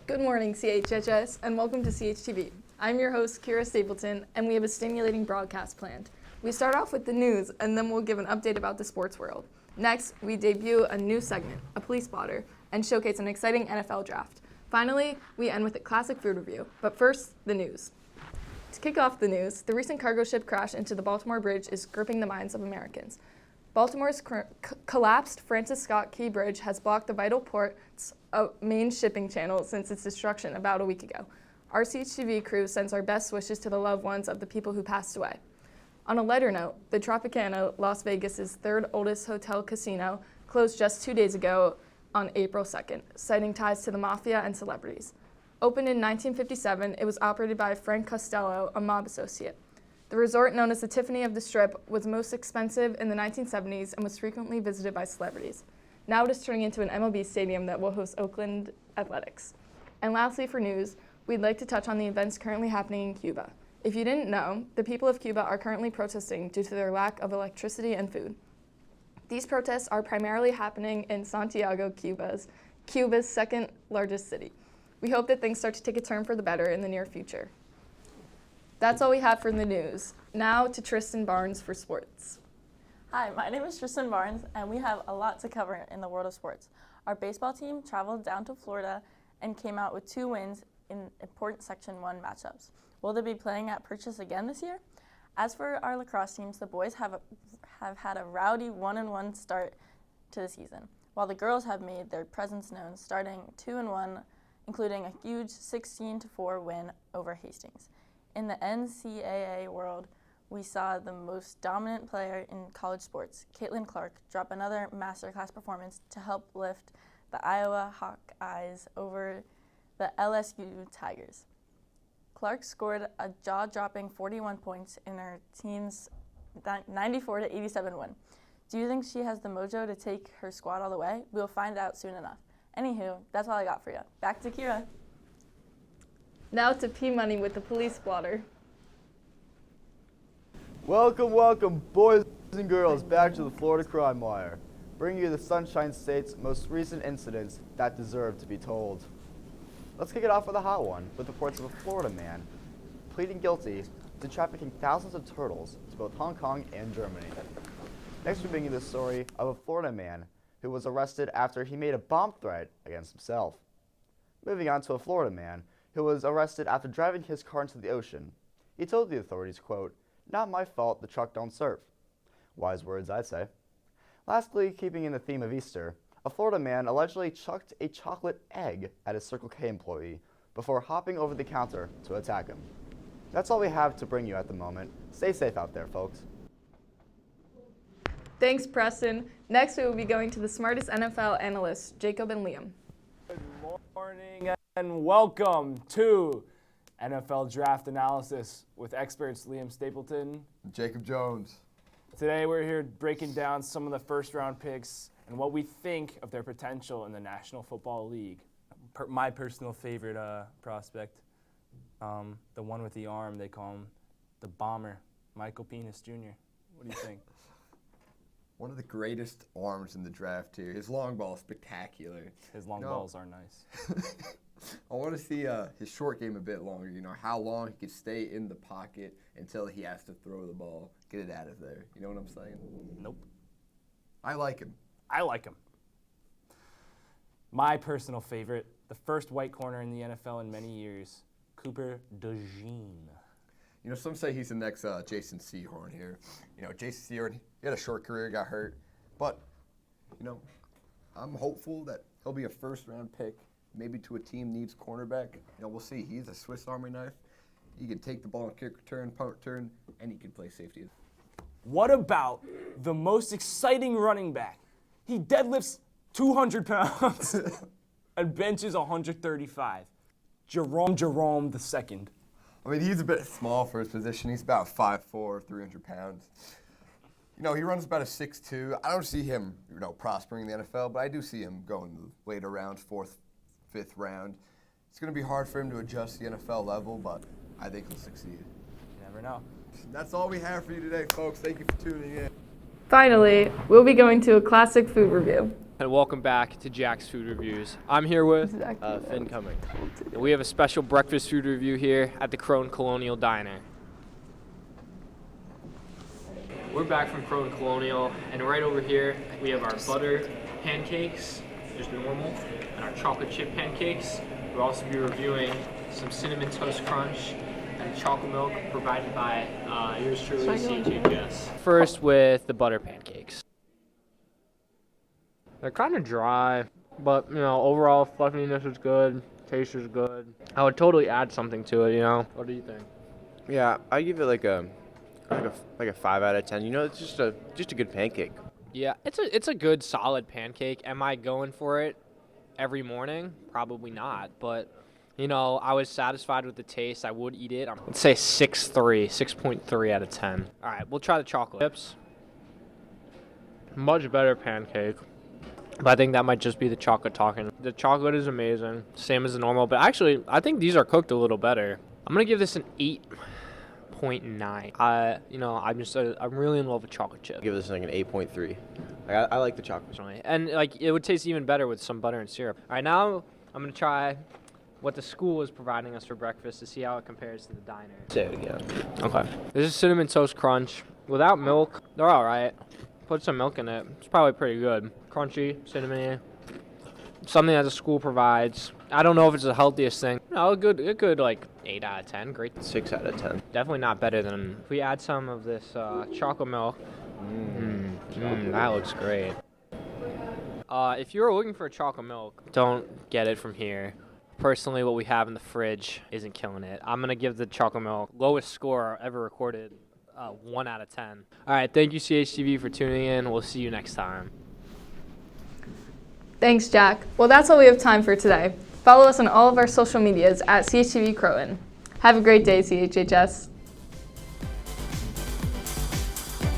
Good morning, CHHS, and welcome to CHTV. I'm your host, Kira Stapleton, and we have a stimulating broadcast planned. We start off with the news, and then we'll give an update about the sports world. Next, we debut a new segment, a police spotter, and showcase an exciting NFL draft. Finally, we end with a classic food review. But first, the news. To kick off the news, the recent cargo ship crash into the Baltimore Bridge is gripping the minds of Americans. Baltimore's collapsed Francis Scott Key Bridge has blocked the vital port's main shipping channel since its destruction about a week ago. Our CHTV crew sends our best wishes to the loved ones of the people who passed away. On a lighter note, the Tropicana, Las Vegas's third oldest hotel casino, closed just 2 days ago on April 2nd, citing ties to the mafia and celebrities. Opened in 1957, it was operated by Frank Costello, a mob associate. The resort, known as the Tiffany of the Strip, was most expensive in the 1970s and was frequently visited by celebrities. Now it is turning into an MLB stadium that will host Oakland Athletics. And lastly, for news, we'd like to touch on the events currently happening in Cuba. If you didn't know, the people of Cuba are currently protesting due to their lack of electricity and food. These protests are primarily happening in Santiago, Cuba's second largest city. We hope that things start to take a turn for the better in the near future. That's all we have for the news. Now to Tristan Barnes for sports. Hi, my name is Tristan Barnes, and we have a lot to cover in the world of sports. Our baseball team traveled down to Florida and came out with 2 wins in important Section 1 matchups. Will they be playing at Purchase again this year? As for our lacrosse teams, the boys have had a rowdy 1-1 start to the season, while the girls have made their presence known, starting 2-1, including a huge 16-4 win over Hastings. In the NCAA world, we saw the most dominant player in college sports, Caitlin Clark, drop another masterclass performance to help lift the Iowa Hawkeyes over the LSU Tigers. Clark scored a jaw-dropping 41 points in her team's 94-87 win. Do you think she has the mojo to take her squad all the way? We'll find out soon enough. Anywho, that's all I got for you. Back to Kira. Now to P-Money with the police spotter. Welcome, boys and girls, back to the Florida Crime Wire, bringing you the Sunshine State's most recent incidents that deserve to be told. Let's kick it off with a hot one, with reports of a Florida man pleading guilty to trafficking thousands of turtles to both Hong Kong and Germany. Next, we bring you the story of a Florida man who was arrested after he made a bomb threat against himself. Moving on to a Florida man who was arrested after driving his car into the ocean. He told the authorities, quote, "Not my fault the truck don't surf." Wise words, I'd say. Lastly, keeping in the theme of Easter, a Florida man allegedly chucked a chocolate egg at a Circle K employee before hopping over the counter to attack him. That's all we have to bring you at the moment. Stay safe out there, folks. Thanks, Preston. Next, we will be going to the smartest NFL analysts, Jacob and Liam. Good morning and welcome to NFL Draft Analysis with experts Liam Stapleton, Jacob Jones. Today we're here breaking down some of the first-round picks and what we think of their potential in the National Football League. My personal favorite prospect, the one with the arm, they call him the Bomber, Michael Penis Jr. What do you think? One of the greatest arms in the draft here. His long ball is spectacular. His long balls are nice. I want to see his short game a bit longer. You know, how long he can stay in the pocket until he has to throw the ball, get it out of there. You know what I'm saying? Nope. I like him. I like him. My personal favorite, the first white corner in the NFL in many years, Cooper DeJean. You know, some say he's the next Jason Sehorn here. You know, Jason Sehorn, he had a short career, got hurt. But, you know, I'm hopeful that he'll be a first-round pick, maybe to a team needs cornerback. You know, we'll see. He's a Swiss Army knife. He can take the ball and kick return, punt return, and he can play safety. What about the most exciting running back? He deadlifts 200 pounds and benches 135. Jerome II. I mean, he's a bit small for his position. He's about 5'4", 300 pounds. You know, he runs about a 6'2". I don't see him, you know, prospering in the NFL, but I do see him going the later rounds, 4th, 5th round. It's going to be hard for him to adjust to the NFL level, but I think he'll succeed. You never know. That's all we have for you today, folks. Thank you for tuning in. Finally, we'll be going to a classic food review. And welcome back to Jack's Food Reviews. I'm here with Finn Cumming. and we have a special breakfast food review here at the Crone Colonial Diner. We're back from Crone Colonial, and right over here we have our butter pancakes, just normal, and our chocolate chip pancakes. We'll also be reviewing some cinnamon toast crunch and chocolate milk provided by yours truly, CHTV. First with the butter pancakes. They're kind of dry, but overall fluffiness is good, taste is good. I would totally add something to it, What do you think? Yeah, I give it like a 5 out of 10. It's just a good pancake. Yeah, it's a good solid pancake. Am I going for it every morning? Probably not, but I was satisfied with the taste. I would eat it. Let's say 6.3 out of 10. All right, we'll try the chocolate chips. Much better pancake. But I think that might just be the chocolate talking. The chocolate is amazing, same as the normal. But actually, I think these are cooked a little better. I'm gonna give this an 8.9. I'm really in love with chocolate chip. Give this like an 8.3. I like the chocolate. And it would taste even better with some butter and syrup. All right, now I'm gonna try what the school is providing us for breakfast to see how it compares to the diner. Say it again. Okay. This is cinnamon toast crunch without milk. They're all right. Put some milk in it. It's probably pretty good. Crunchy, cinnamony. Something that the school provides. I don't know if it's the healthiest thing. No, a good like 8 out of 10. Great. 6 out of 10. Definitely not better than if we add some of this chocolate milk. That looks great. If you're looking for chocolate milk, don't get it from here. Personally, what we have in the fridge isn't killing it. I'm going to give the chocolate milk lowest score ever recorded, 1 out of 10. All right, thank you, CHTV, for tuning in. We'll see you next time. Thanks, Jack. Well, that's all we have time for today. Follow us on all of our social medias at CHTV Croton. Have a great day, CHHS.